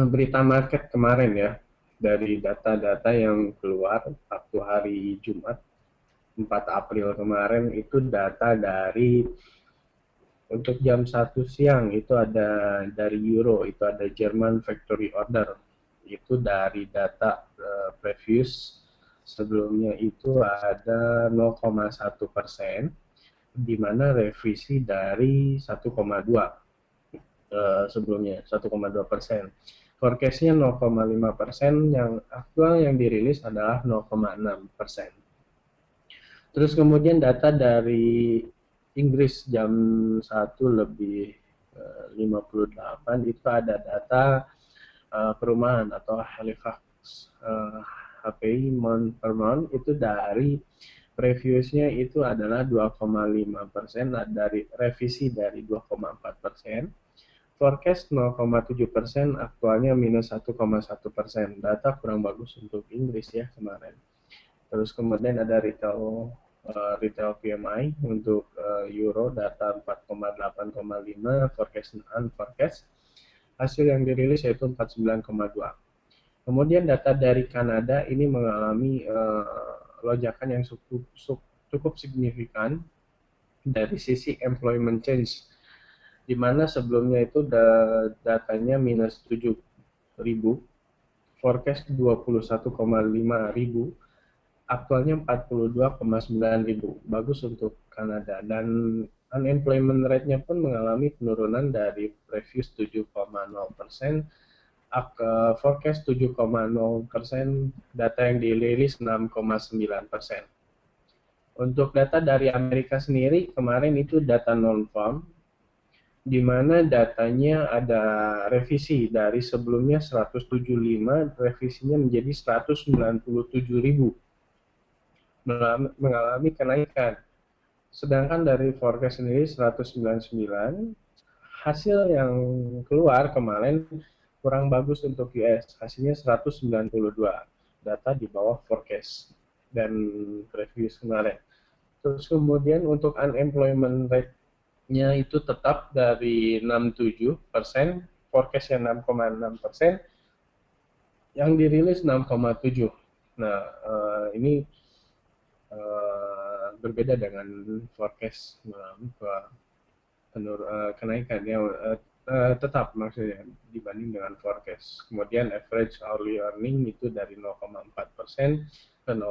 Berita market kemarin ya, dari data-data yang keluar waktu hari Jumat 4 April kemarin, itu data dari untuk jam 1 siang itu ada dari Euro, itu ada German Factory Order, itu dari data previous sebelumnya itu ada 0,1%, di mana revisi dari 1,2 sebelumnya 1,2%. Forecastnya 0,5%, yang aktual yang dirilis adalah 0,6%. Terus kemudian data dari Inggris jam 1 lebih 58 itu ada data perumahan atau Halifax HPI month per month, itu dari previousnya itu adalah 2,5%, dari revisi dari 2,4%, forecast 0,7%, aktualnya minus 1,1%. Data kurang bagus untuk Inggris ya kemarin. Terus kemudian ada retail PMI untuk Euro, data 4,8,5, forecast unforecast. Hasil yang dirilis yaitu 49,2. Kemudian data dari Kanada ini mengalami lonjakan yang cukup signifikan dari sisi employment change, di mana sebelumnya itu datanya minus 7.000, forecast 21,5 ribu, aktualnya 42,9 ribu. Bagus untuk Kanada. Dan unemployment rate-nya pun mengalami penurunan dari previous 7,0%, forecast 7,0%, data yang dirilis 6,9%. Untuk data dari Amerika sendiri, kemarin itu data non-farm, di mana datanya ada revisi dari sebelumnya 175, revisinya menjadi 197.000, mengalami kenaikan. Sedangkan dari forecast sendiri 199, hasil yang keluar kemarin kurang bagus untuk US, hasilnya 192, data di bawah forecast dan previous kemarin. Terus kemudian untuk unemployment rate-nya itu tetap dari 6,7%, forecast-nya 6,6%, yang dirilis 6,7. Nah, ini berbeda dengan forecast kenaikan ya, tetap maksudnya dibanding dengan forecast. Kemudian average hourly earning itu dari 0,4% ke 0,0%.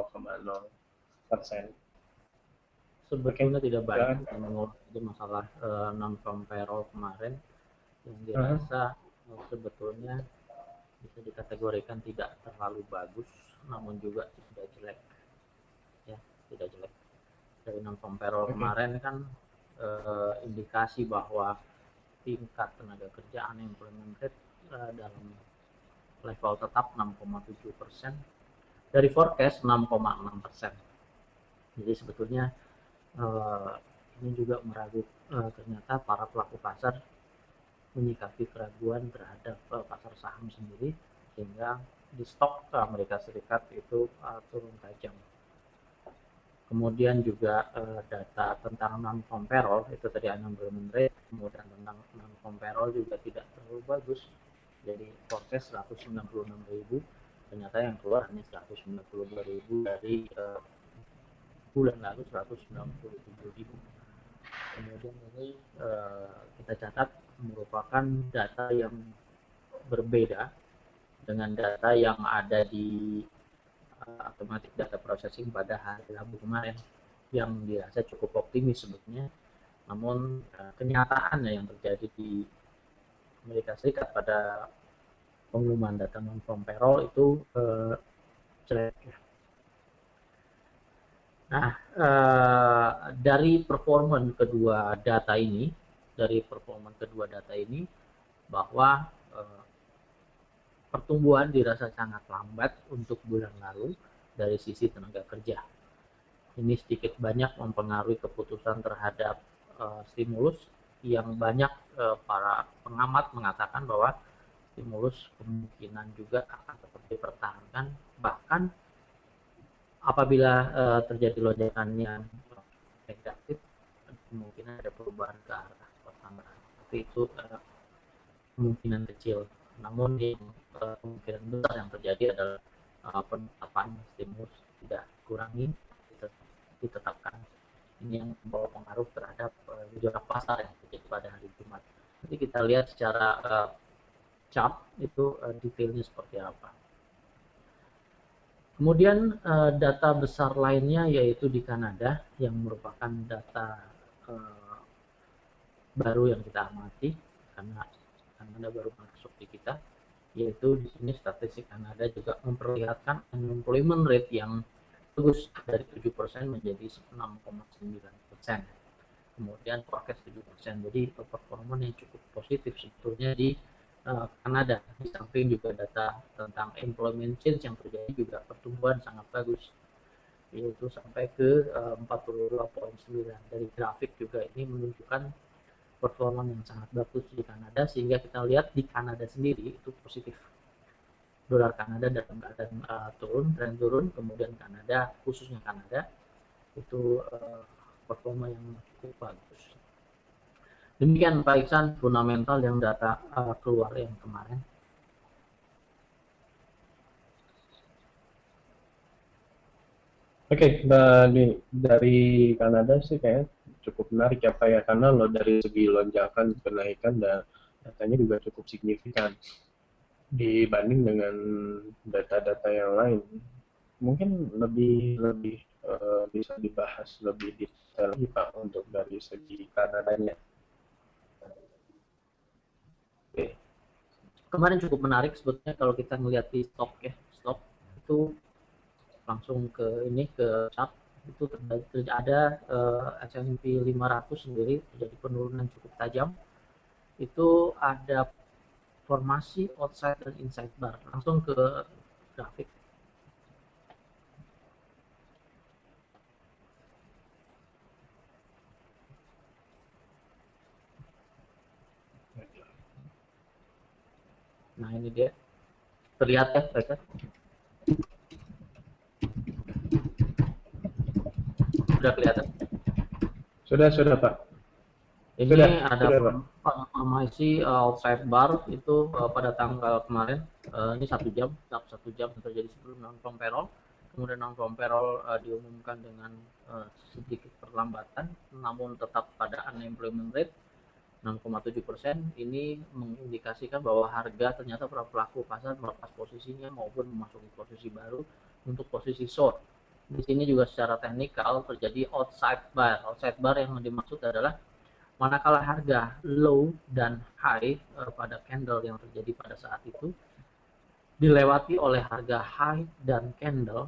Oke, Sebetulnya tidak banyak silakan. yang mengulas masalah non-farm payroll kemarin, yang Uh-huh. dirasa sebetulnya bisa dikategorikan tidak terlalu bagus, namun juga tidak jelek, ya tidak jelek. Dari non-farm payroll Oke. kemarin kan indikasi bahwa tingkat tenaga kerja unemployment rate dalam level tetap 6,7%, dari forecast 6,6%. Jadi sebetulnya ini juga meragukan, ternyata para pelaku pasar menyikapi keraguan terhadap pasar saham sendiri, sehingga di stok Amerika Serikat itu turun tajam. Kemudian juga data tentang non-farm payroll itu tadi unemployment rate, kemudian tentang non-farm payroll juga tidak terlalu bagus. Jadi forecast 196.000, ternyata yang keluar hanya 192.000 dari bulan lalu 197.000. Kemudian ini kita catat merupakan data yang berbeda dengan data yang ada di automatic data processing pada hari Rabu kemarin, yang dirasa cukup optimis sebetulnya. Namun kenyataannya yang terjadi di Amerika Serikat pada pengumuman data non-farm payroll itu jelek. Nah, dari performan kedua data ini, bahwa pertumbuhan dirasa sangat lambat untuk bulan lalu dari sisi tenaga kerja. Ini sedikit banyak mempengaruhi keputusan terhadap stimulus, yang banyak para pengamat mengatakan bahwa stimulus kemungkinan juga akan tetap dipertahankan, bahkan apabila terjadi lonjakan yang negatif, kemungkinan ada perubahan ke arah pertambahan, tapi itu kemungkinan kecil. Namun kemungkinan besar yang terjadi adalah penetapan stimulus tidak kurangi ditetapkan. Ini yang membawa pengaruh terhadap gejolak pasar yang terjadi pada hari Jumat. Nanti kita lihat secara chart itu detailnya seperti apa. Kemudian data besar lainnya yaitu di Kanada yang merupakan data baru yang kita amati karena Kanada baru masuk di kita, yaitu di sini statistik Kanada juga memperlihatkan unemployment rate yang bagus dari 7% menjadi 6,9%. Kemudian forecast 7%. Jadi performa yang cukup positif sebetulnya di Kanada. Di samping juga data tentang employment change yang terjadi juga pertumbuhan sangat bagus, yaitu sampai ke 42,9. Dari grafik juga ini menunjukkan performa yang sangat bagus di Kanada, sehingga kita lihat di Kanada sendiri itu positif. Dolar Kanada dalam keadaan tren turun, kemudian Kanada, khususnya Kanada, itu performa yang cukup bagus. Demikian Pak Iksan, fundamental yang data keluar yang kemarin. Oke, dari Kanada sih kayak cukup menarik ya Pak ya, karena dari segi lonjakan kenaikan dan datanya juga cukup signifikan dibanding dengan data-data yang lain. Mungkin lebih bisa dibahas lebih detail lagi Pak untuk dari segi Kanadanya. Oke. Kemarin cukup menarik sebetulnya kalau kita melihat di stok ya, stok itu langsung ke chart itu ada S&P 500 sendiri terjadi penurunan cukup tajam. Itu ada formasi outside dan inside bar. Langsung ke grafik. Nah ini dia, terlihat ya mereka. Sudah kelihatan? Sudah Pak. Ini sudah, ada sudah, formasi outside bar itu pada tanggal kemarin. Ini 1 jam terjadi sebelum non-farm payroll. Kemudian non-farm payroll diumumkan dengan sedikit perlambatan, namun tetap pada unemployment rate 6,7%. Ini mengindikasikan bahwa harga ternyata para pelaku pasar melepas posisinya maupun memasuki posisi baru untuk posisi short. Di sini juga secara teknikal terjadi outside bar. Outside bar yang dimaksud adalah manakala harga low dan high pada candle yang terjadi pada saat itu dilewati oleh harga high dan candle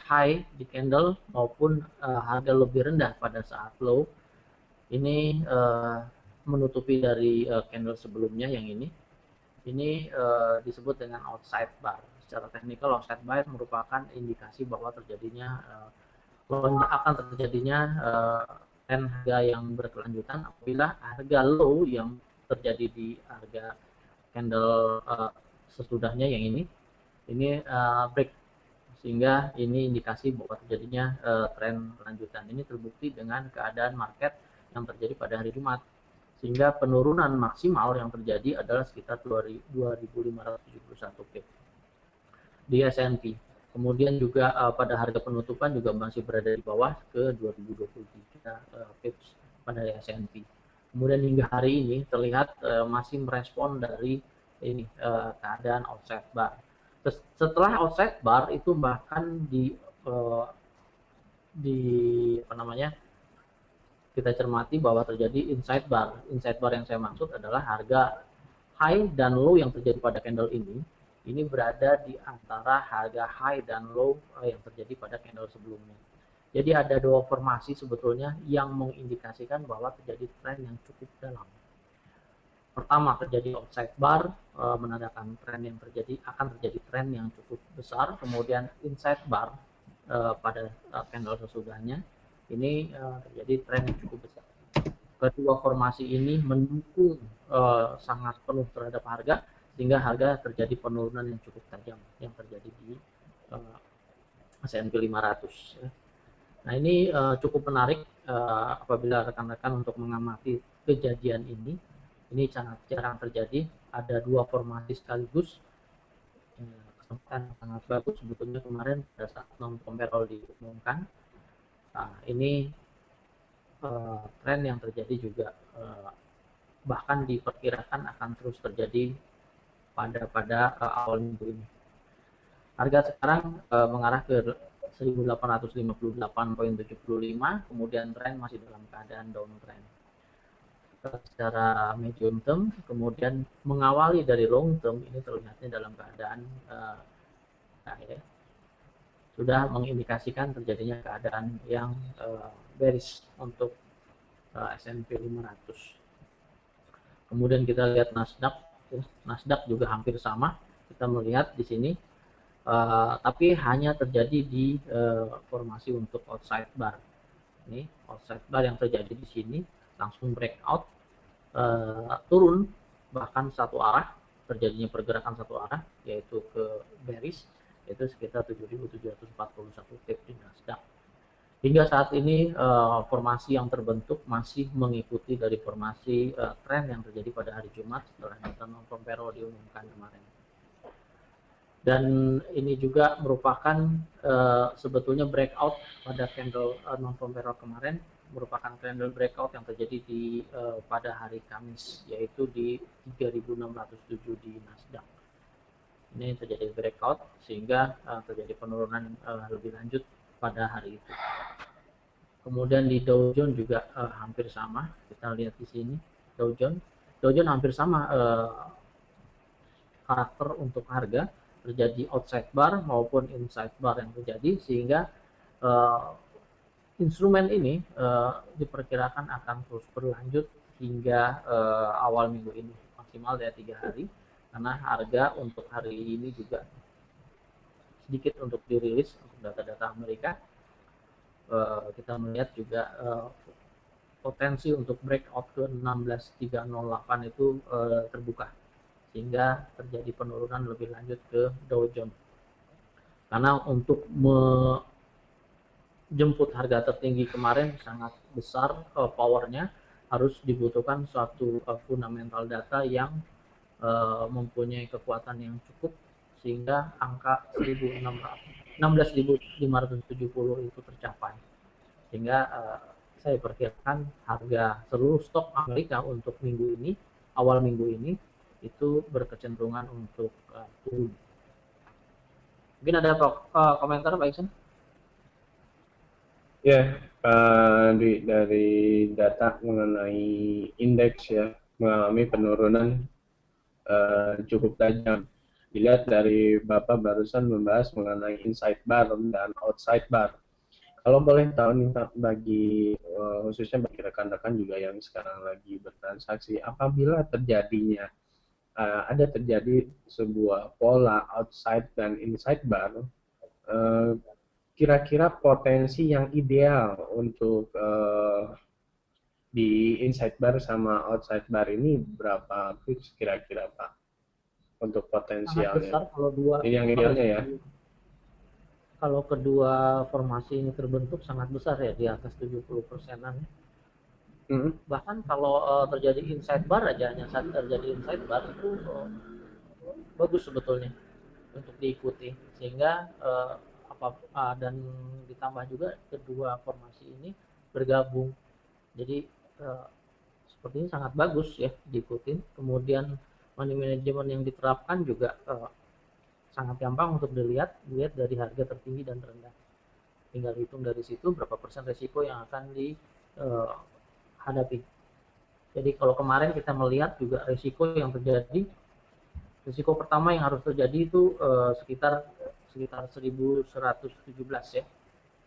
high di candle maupun harga lebih rendah pada saat low, ini menutupi dari candle sebelumnya yang ini disebut dengan outside bar. Secara teknikal outside bar merupakan indikasi bahwa akan terjadinya tren harga yang berkelanjutan apabila harga low yang terjadi di harga candle sesudahnya yang ini break, sehingga ini indikasi bahwa terjadinya tren lanjutan. Ini terbukti dengan keadaan market yang terjadi pada hari Jumat, sehingga penurunan maksimal yang terjadi adalah sekitar 2.571 pip di S&P. Kemudian juga pada harga penutupan juga masih berada di bawah ke 2023 pips pada S&P. Kemudian hingga hari ini terlihat masih merespon dari keadaan outside bar. Setelah outside bar itu bahkan kita cermati bahwa terjadi inside bar. Inside bar yang saya maksud adalah harga high dan low yang terjadi pada candle ini berada di antara harga high dan low yang terjadi pada candle sebelumnya. Jadi ada dua formasi sebetulnya yang mengindikasikan bahwa terjadi tren yang cukup dalam. Pertama, terjadi outside bar menandakan akan terjadi tren yang cukup besar. Kemudian inside bar pada candle sesudahnya ini terjadi tren yang cukup besar. Kedua formasi ini mendukung sangat penuh terhadap harga, sehingga harga terjadi penurunan yang cukup tajam yang terjadi di S&P 500. Nah ini cukup menarik apabila rekan-rekan untuk mengamati kejadian ini. Ini sangat jarang terjadi, ada dua formasi sekaligus. Kesempatan sangat bagus sebetulnya kemarin pada saat non comparable diumumkan. Nah, ini tren yang terjadi juga bahkan diperkirakan akan terus terjadi pada awal minggu ini. Harga sekarang mengarah ke 1858,75, kemudian tren masih dalam keadaan downtrend. Secara medium term, kemudian mengawali dari long term, ini terlihatnya dalam keadaan sudah mengindikasikan terjadinya keadaan yang bearish untuk S&P 500. Kemudian kita lihat Nasdaq juga hampir sama. Kita melihat di sini, tapi hanya terjadi di formasi untuk outside bar. Ini outside bar yang terjadi di sini langsung breakout, turun bahkan satu arah, terjadinya pergerakan satu arah yaitu ke bearish, yaitu sekitar 7.741 pip di Nasdaq. Hingga saat ini formasi yang terbentuk masih mengikuti dari formasi tren yang terjadi pada hari Jumat setelah data non comparable diumumkan kemarin. Dan ini juga merupakan sebetulnya breakout pada candle non comparable kemarin, merupakan candle breakout yang terjadi pada hari Kamis, yaitu di 3.607 di Nasdaq. Ini terjadi breakout sehingga terjadi penurunan lebih lanjut pada hari itu. Kemudian di Dow Jones juga hampir sama. Kita lihat di sini Dow Jones hampir sama karakter untuk harga, terjadi outside bar maupun inside bar yang terjadi, sehingga instrumen ini diperkirakan akan terus berlanjut hingga awal minggu ini, maksimal dari 3 hari, karena harga untuk hari ini juga sedikit untuk dirilis untuk data-data Amerika. Kita melihat juga potensi untuk breakout ke 16.308 itu terbuka, sehingga terjadi penurunan lebih lanjut ke Dow Jones. Karena untuk menjemput harga tertinggi kemarin sangat besar powernya, harus dibutuhkan suatu fundamental data yang mempunyai kekuatan yang cukup sehingga angka 16.570 itu tercapai. Sehingga saya perkirakan harga seluruh stok Amerika untuk minggu ini, awal minggu ini, itu berkecenderungan untuk turun. Mungkin ada komentar Pak Iksan? Ya, dari data mengenai indeks ya, mengalami penurunan cukup tajam. Dilihat dari Bapak barusan membahas mengenai inside bar dan outside bar. Kalau boleh tahu nih Pak, bagi khususnya bagi rekan-rekan juga yang sekarang lagi bertransaksi, apabila terjadinya ada terjadi sebuah pola outside dan inside bar, kira-kira potensi yang ideal untuk di inside bar sama outside bar ini berapa fix kira-kira Pak untuk potensialnya? Sangat besar kalau dua. Ini yang idealnya ya. Kalau kedua formasi ini terbentuk sangat besar ya, di atas 70%-an. Bahkan kalau terjadi inside bar aja, hanya saat terjadi inside bar itu bagus sebetulnya untuk diikuti, sehingga dan ditambah juga kedua formasi ini bergabung, jadi sepertinya sangat bagus ya diikuti. Kemudian money management yang diterapkan juga sangat gampang untuk dilihat dari harga tertinggi dan terendah, tinggal hitung dari situ berapa persen resiko yang akan dihadapi. Jadi kalau kemarin kita melihat juga risiko yang terjadi, risiko pertama yang harus terjadi itu sekitar 1117 ya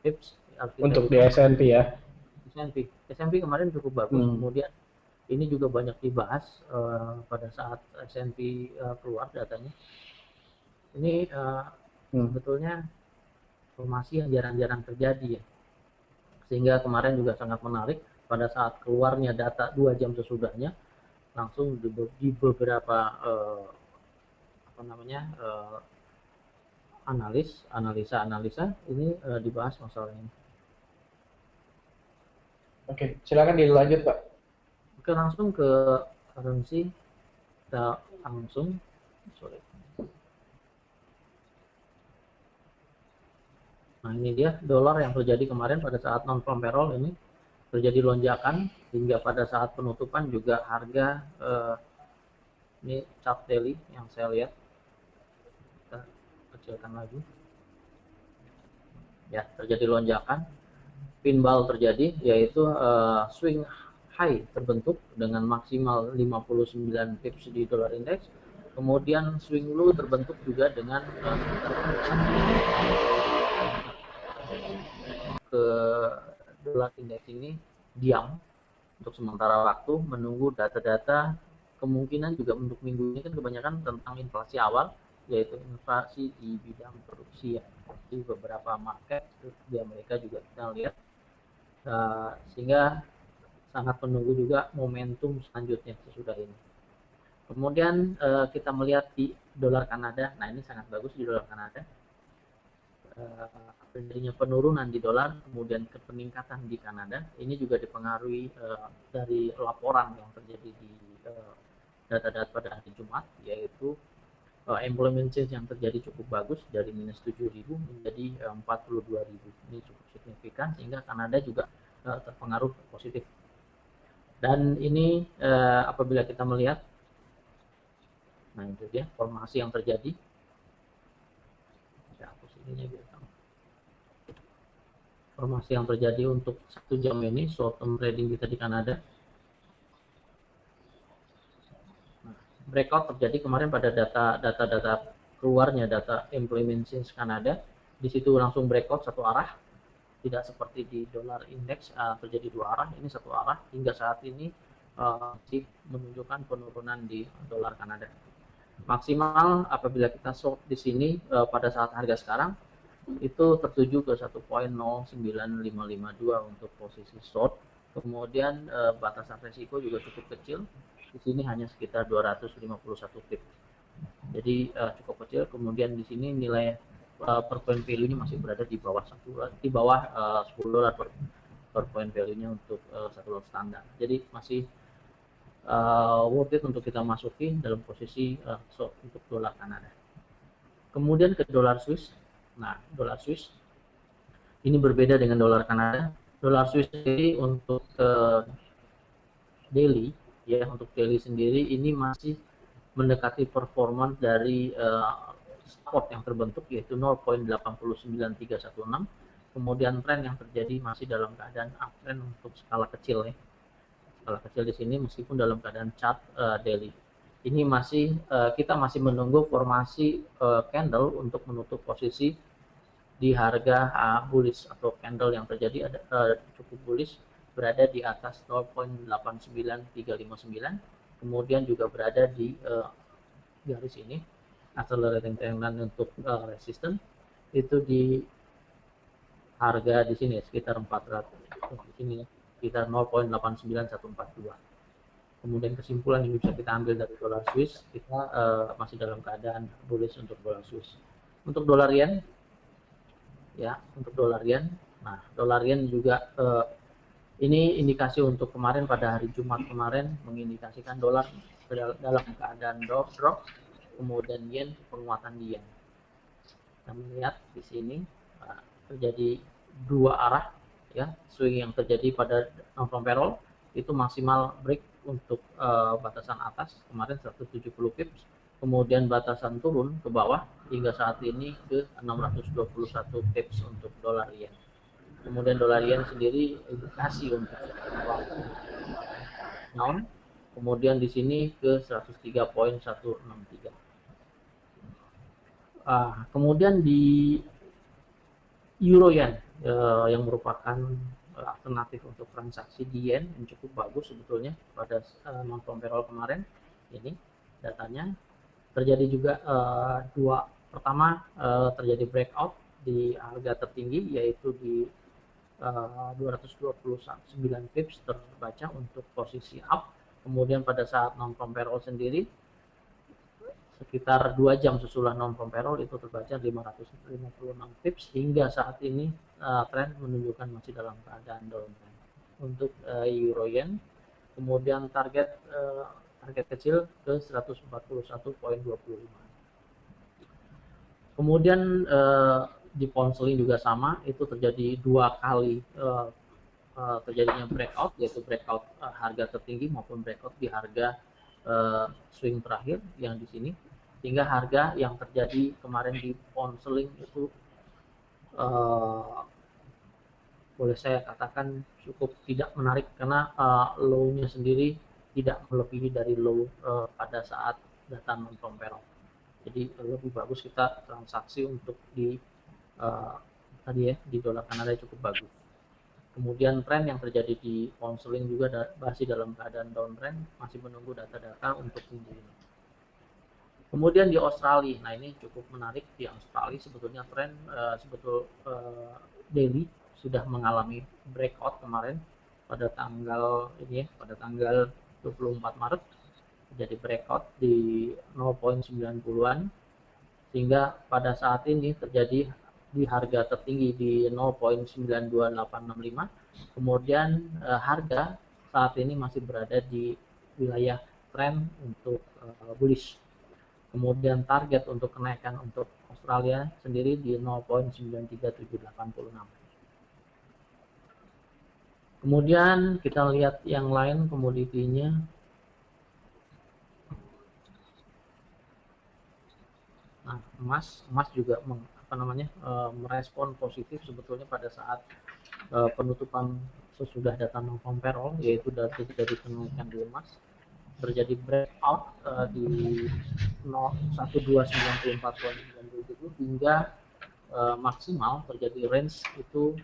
pips untuk di S&P ya. S&P kemarin cukup bagus. Kemudian ini juga banyak dibahas pada saat S&P keluar datanya. Ini sebetulnya formasi yang jarang-jarang terjadi ya, sehingga kemarin juga sangat menarik pada saat keluarnya data 2 jam sesudahnya, langsung di beberapa analisa ini dibahas masalah ini. Oke, silakan dilanjut Pak. Oke, langsung ke currency, kita langsung sorry. Nah, ini dia dolar yang terjadi kemarin pada saat non farm payroll ini terjadi lonjakan hingga pada saat penutupan juga harga ini chart daily yang saya lihat, kita kecilkan lagi ya, terjadi lonjakan, pinball terjadi, yaitu swing high terbentuk dengan maksimal 59 pips di dolar index, kemudian swing low terbentuk juga dengan ke dolar indeks ini diam untuk sementara waktu menunggu data-data, kemungkinan juga untuk minggu ini kan kebanyakan tentang inflasi awal, yaitu inflasi di bidang produksi ya, di beberapa market di Amerika juga kita lihat, sehingga sangat menunggu juga momentum selanjutnya sesudah ini. Kemudian kita melihat di dolar Kanada, nah ini sangat bagus di dolar Kanada, terjadinya penurunan di dolar, kemudian peningkatan di Kanada. Ini juga dipengaruhi dari laporan yang terjadi di data-data pada hari Jumat, yaitu employment change yang terjadi cukup bagus dari minus 7.000 menjadi 42.000. Ini cukup signifikan sehingga Kanada juga terpengaruh positif. Dan ini apabila kita melihat, nah itu dia formasi yang terjadi. Formasi yang terjadi untuk 1 jam ini short term trading kita di Kanada. Nah, breakout terjadi kemarin pada data keluarnya data employment change Kanada. Di situ langsung breakout satu arah, tidak seperti di dolar index terjadi dua arah, ini satu arah hingga saat ini masih menunjukkan penurunan di dolar Kanada. Maksimal apabila kita short di sini pada saat harga sekarang itu tertuju ke 1.09552 untuk posisi short. Kemudian batasan resiko juga cukup kecil. Di sini hanya sekitar 251 pips. Jadi cukup kecil. Kemudian di sini nilai per point value-nya masih berada di bawah 10 dolar per point value-nya untuk satu lot standar. Jadi masih worth it untuk kita masuki dalam posisi short untuk dolar Kanada. Kemudian ke dolar Swiss. Nah, dolar Swiss ini berbeda dengan dolar Kanada. Dolar Swiss sendiri untuk daily, ya untuk daily sendiri ini masih mendekati performance dari support yang terbentuk yaitu 0.893116. Kemudian tren yang terjadi masih dalam keadaan uptrend untuk skala kecil ya. Skala kecil di sini meskipun dalam keadaan chart daily. Ini masih kita masih menunggu formasi candle untuk menutup posisi di harga bullish atau candle yang terjadi ada cukup bullish berada di atas 0.89359, kemudian juga berada di garis ini accelerating trend line untuk resistance itu di harga di sini sekitar 400 di sini sekitar 0.89142. Kemudian kesimpulan yang bisa kita ambil dari dolar Swiss, kita masih dalam keadaan bullish untuk dolar Swiss. Untuk dolar yen, ya untuk dolar yen. Nah, dolar yen juga ini indikasi untuk kemarin pada hari Jumat kemarin mengindikasikan dolar dalam keadaan drop, kemudian yen penguatan di yen. Kita melihat di sini terjadi dua arah, ya swing yang terjadi pada non-farm payroll itu maksimal break untuk batasan atas kemarin 170 pips, kemudian batasan turun ke bawah hingga saat ini ke 621 pips untuk dolar yen. Kemudian dolar yen sendiri indikasi untuk down, kemudian di sini ke 103.163. Kemudian di euro yen yang merupakan alternatif untuk transaksi di yen yang cukup bagus sebetulnya pada non-farm payroll kemarin. Ini datanya terjadi juga pertama terjadi breakout di harga tertinggi yaitu di 229 pips terbaca untuk posisi up. Kemudian pada saat non-farm payroll sendiri sekitar 2 jam sesudah non-farm payroll itu terbaca 556 pips hingga saat ini tren menunjukkan masih dalam keadaan downtrend. Untuk euro yen, kemudian target target kecil ke 141,25. Kemudian di pound sterling juga sama, itu terjadi 2 kali terjadinya breakout, yaitu breakout harga tertinggi maupun breakout di harga swing terakhir yang di sini, sehingga harga yang terjadi kemarin di pound sterling itu boleh saya katakan cukup tidak menarik, karena low-nya sendiri tidak melebihi dari low pada saat data non-farm payroll. Jadi lebih bagus kita transaksi untuk di tadi ya, di dolar Kanada cukup bagus. Kemudian tren yang terjadi di pound sterling juga masih dalam keadaan downtrend, masih menunggu data-data untuk minggu ini. Kemudian di Australia, nah ini cukup menarik. Di Australia sebetulnya tren daily sudah mengalami breakout kemarin pada tanggal ini ya, pada tanggal 24 Maret jadi breakout di 0.90-an, sehingga pada saat ini terjadi di harga tertinggi di 0.9285. Kemudian harga saat ini masih berada di wilayah tren untuk bullish. Kemudian target untuk kenaikan untuk Australia sendiri di 0.93786. Kemudian kita lihat yang lain komoditinya. Nah, emas juga merespon positif sebetulnya pada saat penutupan sesudah data non-farm payroll, yaitu dari kenaikan di emas terjadi breakout di 1294,97 hingga maksimal terjadi range itu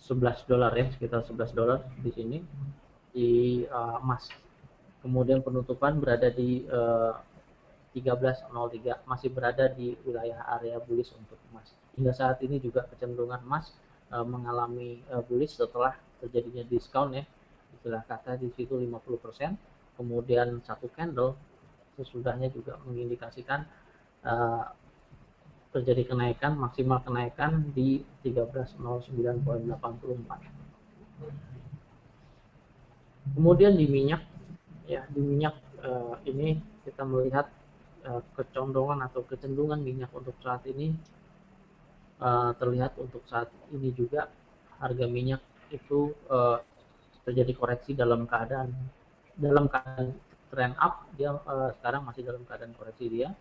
$11 ya, sekitar $11 di sini di emas. Kemudian penutupan berada di 13.03, masih berada di wilayah area bullish untuk emas. Hingga saat ini juga kecenderungan emas mengalami bullish setelah terjadinya diskon ya, istilah kata di situ 50%. Kemudian satu candle sesudahnya juga mengindikasikan terjadi kenaikan, maksimal kenaikan di 1309,84. Kemudian di minyak ya, di minyak ini kita melihat kecondongan atau kecenderungan minyak untuk saat ini terlihat untuk saat ini juga harga minyak itu terjadi koreksi dalam keadaan trend up. Dia sekarang masih dalam keadaan koreksi dia.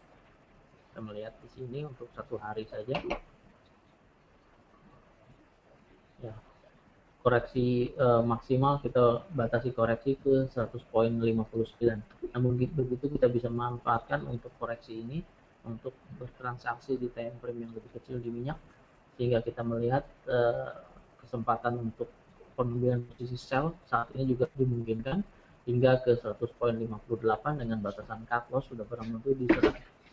Kita melihat di sini untuk 1 hari saja ya, koreksi maksimal kita batasi koreksi ke 100.59. Namun begitu kita bisa manfaatkan untuk koreksi ini untuk bertransaksi di time frame yang lebih kecil di minyak, sehingga kita melihat kesempatan untuk pengambilan posisi sell saat ini juga dimungkinkan hingga ke 100.58 dengan batasan cut loss sudah barang tentu di 101.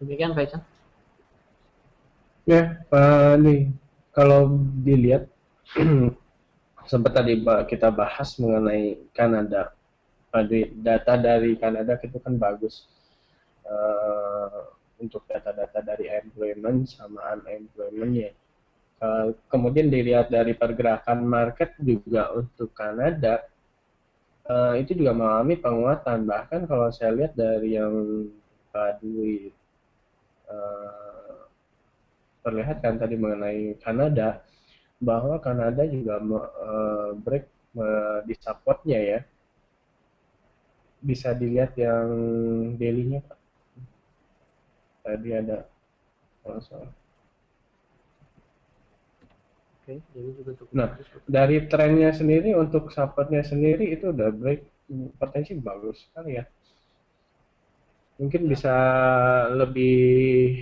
Demikian Faisal. Ya, nih kalau dilihat sempat tadi kita bahas mengenai Kanada. Data dari Kanada itu kan bagus untuk data-data dari employment sama unemployment ya. Kemudian dilihat dari pergerakan market juga untuk Kanada itu juga mengalami penguatan. Bahkan kalau saya lihat dari yang Pak Dwi perlihatkan tadi mengenai Kanada, bahwa Kanada juga break di supportnya ya. Bisa dilihat yang daily-nya Pak. Tadi ada Oke, jadi juga cukup. Nah, dari trennya sendiri untuk supportnya sendiri itu udah break, potensi bagus sekali ya. Mungkin bisa lebih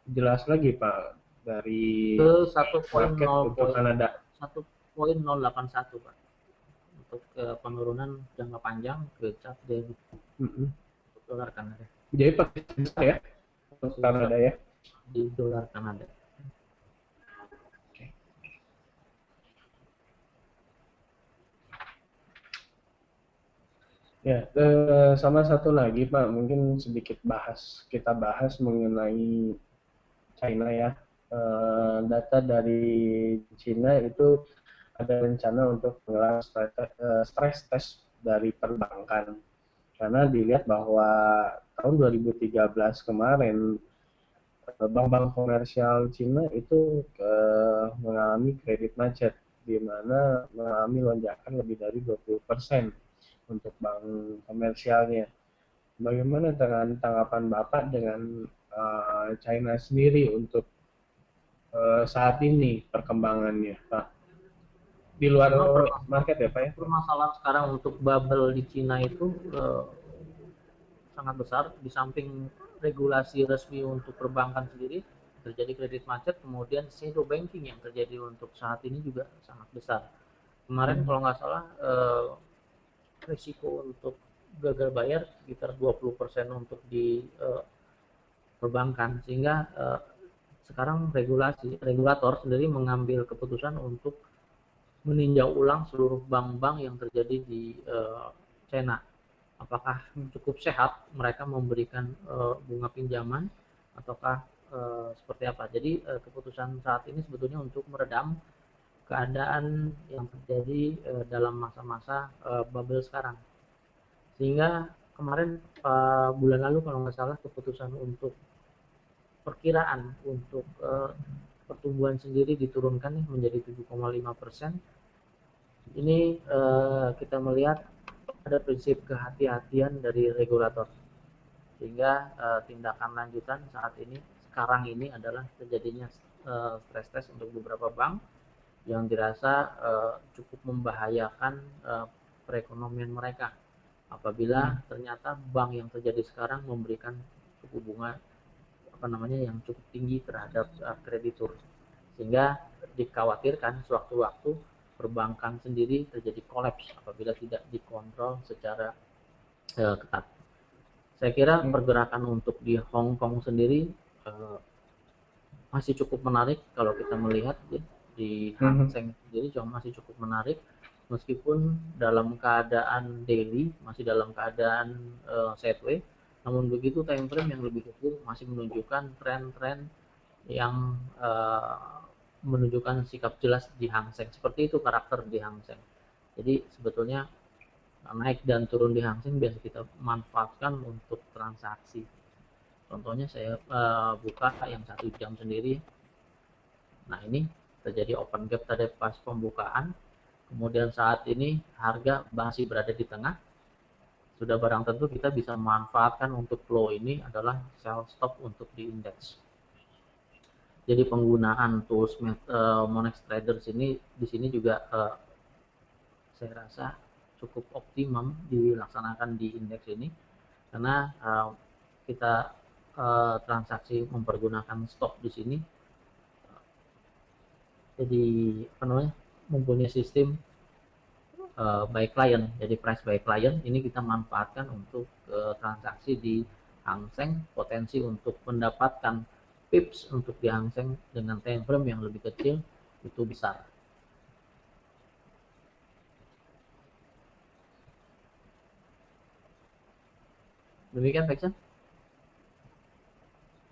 jelas lagi Pak dari ke market untuk Kanada. 1.081 Pak untuk penurunan jangka panjang ke chart daily dolar Kanada. Jadi potensi besar ya untuk Kanada ya di dolar Kanada. Ya, sama satu lagi Pak, mungkin sedikit kita bahas mengenai China ya. data dari Cina itu ada rencana untuk menggelar stress test dari perbankan, karena dilihat bahwa tahun 2013 kemarin bank-bank komersial Cina itu mengalami kredit macet, di mana mengalami lonjakan lebih dari 20% untuk bank komersialnya. Bagaimana dengan tanggapan Bapak dengan China sendiri untuk saat ini perkembangannya, Pak? Di luar Memang market ya, Pak ya? permasalahan sekarang untuk bubble di Cina itu sangat besar. Di samping regulasi resmi untuk perbankan sendiri terjadi kredit macet, kemudian shadow banking yang terjadi untuk saat ini juga sangat besar. Kemarin kalau nggak salah risiko untuk gagal bayar sekitar 20% untuk di perbankan, sehingga sekarang regulator sendiri mengambil keputusan untuk meninjau ulang seluruh bank-bank yang terjadi di China. Apakah cukup sehat mereka memberikan bunga pinjaman ataukah seperti apa. Jadi keputusan saat ini sebetulnya untuk meredam keadaan yang terjadi dalam masa-masa bubble sekarang. Sehingga kemarin bulan lalu kalau nggak salah keputusan untuk perkiraan untuk pertumbuhan sendiri diturunkan nih menjadi 7,5%. Ini kita melihat ada prinsip kehati-hatian dari regulator, sehingga tindakan lanjutan saat ini sekarang ini adalah terjadinya stress test untuk beberapa bank yang dirasa cukup membahayakan perekonomian mereka apabila ternyata bank yang terjadi sekarang memberikan suku bunga yang cukup tinggi terhadap kreditur, sehingga dikhawatirkan sewaktu-waktu perbankan sendiri terjadi kolaps apabila tidak dikontrol secara ketat. Saya kira pergerakan untuk di Hong Kong sendiri masih cukup menarik kalau kita melihat di Hang Seng sendiri juga masih cukup menarik, meskipun dalam keadaan daily masih dalam keadaan sideways. Namun begitu time frame yang lebih kecil masih menunjukkan tren-tren yang menunjukkan sikap jelas di Hang Seng. Seperti itu karakter di Hang Seng. Jadi sebetulnya naik dan turun di Hang Seng biasa kita manfaatkan untuk transaksi. Contohnya saya buka yang 1 jam sendiri. Nah ini terjadi open gap tadi pas pembukaan. Kemudian saat ini harga masih berada di tengah. Sudah barang tentu kita bisa memanfaatkan untuk flow ini adalah sell stop untuk di indeks. Jadi penggunaan tools Monex Traders ini di sini juga saya rasa cukup optimum dilaksanakan di indeks ini, karena kita transaksi mempergunakan stop di sini. Jadi mempunyai sistem by client, jadi price by client ini kita manfaatkan untuk transaksi di Hang Seng, potensi untuk mendapatkan pips untuk di Hang Seng dengan time frame yang lebih kecil itu besar. Demikian Pak.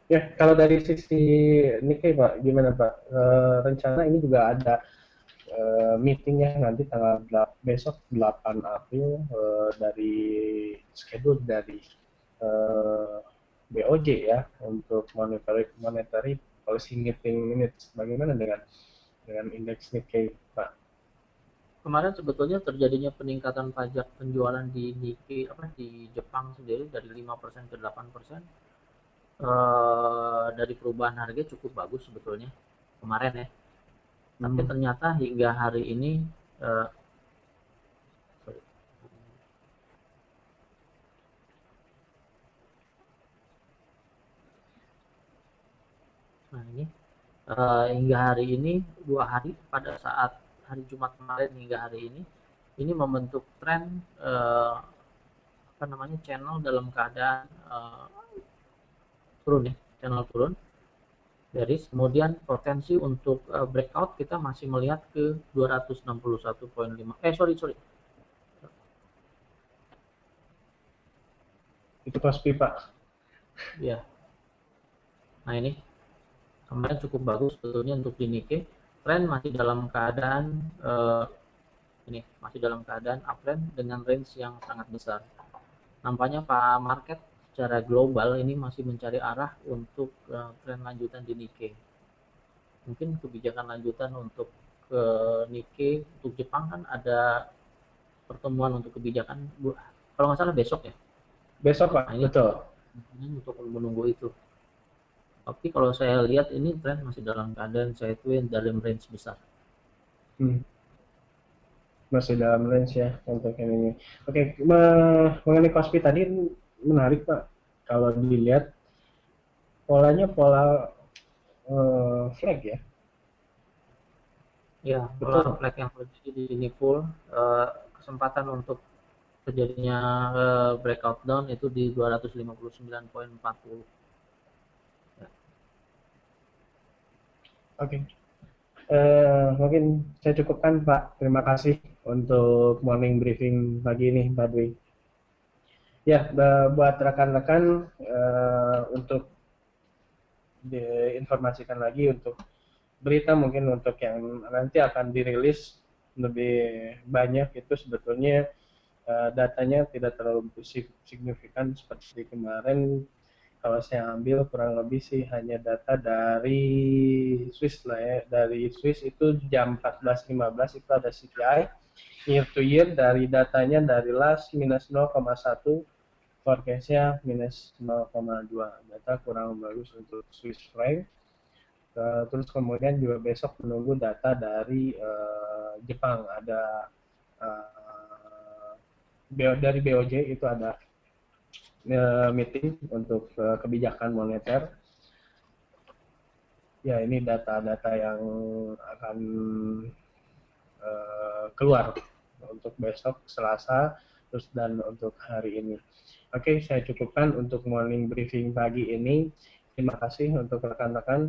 Ya, kalau dari sisi Nikkei Pak, gimana Pak? Rencana ini juga ada meetingnya nanti besok 8 April dari schedule dari BOJ ya untuk monetary policy meeting minutes. Bagaimana dengan indeks Nikkei Pak? Kemarin sebetulnya terjadinya peningkatan pajak penjualan di Nikkei di Jepang sendiri dari 5% ke 8%. Dari perubahan harga cukup bagus sebetulnya kemarin ya. Tapi ternyata hingga hari ini hingga hari ini 2 hari pada saat hari Jumat kemarin hingga hari ini membentuk tren channel dalam keadaan turun ya, channel turun. Dari kemudian potensi untuk breakout kita masih melihat ke 261.5. Sorry. Itu pas pipa. Ya. Nah ini kemarin cukup bagus sebetulnya untuk di Nikkei. Tren masih dalam keadaan masih dalam keadaan uptrend dengan range yang sangat besar. Nampaknya Pak market secara global ini masih mencari arah untuk tren lanjutan di Nikkei. Mungkin kebijakan lanjutan untuk Nikkei, untuk Jepang kan ada pertemuan untuk kebijakan, kalau nggak salah besok ya. Besok Pak, Nah, ini betul. untuk menunggu itu. Tapi kalau saya lihat ini tren masih dalam keadaan sideways dalam range besar. Masih dalam range ya untuk ini. Oke, mengenai Kospi tadi menarik Pak. Kalau dilihat polanya pola flag ya. Ya, pola flag yang terjadi di sini full, kesempatan untuk terjadinya breakout down itu di 259.40. Ya. Oke. Mungkin saya cukupkan Pak. Terima kasih untuk morning briefing pagi ini Pak Dwi. Ya, buat rekan-rekan untuk diinformasikan lagi untuk berita mungkin untuk yang nanti akan dirilis lebih banyak itu sebetulnya datanya tidak terlalu signifikan seperti kemarin. Kalau saya ambil kurang lebih sih hanya data dari Swiss lah ya. Dari Swiss itu jam 14.15 itu ada CPI year to year, dari datanya dari last minus 0,1, forecastnya minus 0,2. Data kurang bagus untuk Swiss franc. Terus kemudian juga besok menunggu data dari Jepang, ada dari BOJ itu ada meeting untuk kebijakan moneter. Ya, ini data-data yang akan keluar untuk besok Selasa, terus dan untuk hari ini. Oke, saya cukupkan untuk morning briefing pagi ini. Terima kasih untuk rekan-rekan.